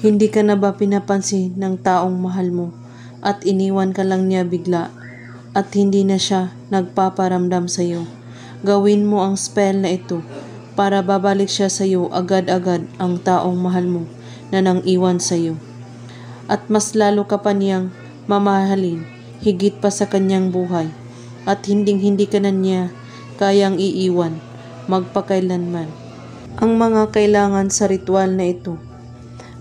Hindi ka na ba pinapansin ng taong mahal mo at iniwan ka lang niya bigla at hindi na siya nagpaparamdam sa iyo? Gawin mo ang spell na ito para babalik siya sa iyo agad-agad ang taong mahal mo na nang iwan sa iyo. At mas lalo ka pa niyang mamahalin higit pa sa kanyang buhay at hindi ka na niya kayang iiwan magpakailanman. Ang mga kailangan sa ritual na ito: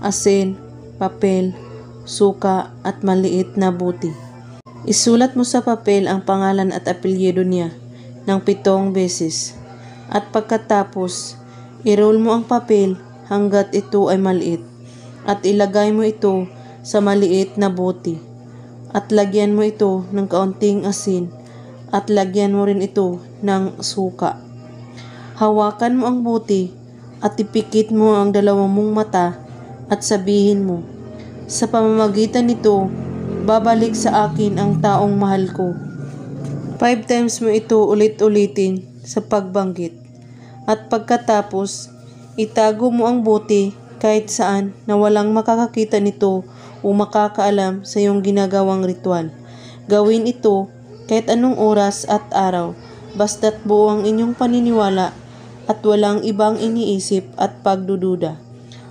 asin, papel, suka at maliit na buti. Isulat mo sa papel ang pangalan at apelyido niya ng 7 beses at pagkatapos i-roll mo ang papel hanggat ito ay maliit at ilagay mo ito sa maliit na buti at lagyan mo ito ng kaunting asin at lagyan mo rin ito ng suka. Hawakan mo ang buti at ipikit mo ang 2 mong mata at sabihin mo, sa pamamagitan nito, babalik sa akin ang taong mahal ko. 5 times mo ito ulit-ulitin sa pagbanggit. At pagkatapos, itago mo ang buti kahit saan na walang makakakita nito o makakaalam sa iyong ginagawang ritual. Gawin ito kahit anong oras at araw, basta't buo ang inyong paniniwala at walang ibang iniisip at pagdududa.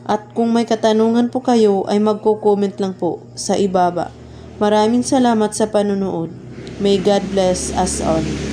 At kung may katanungan po kayo ay magko-comment lang po sa ibaba. Maraming salamat sa panonood. May God bless us all.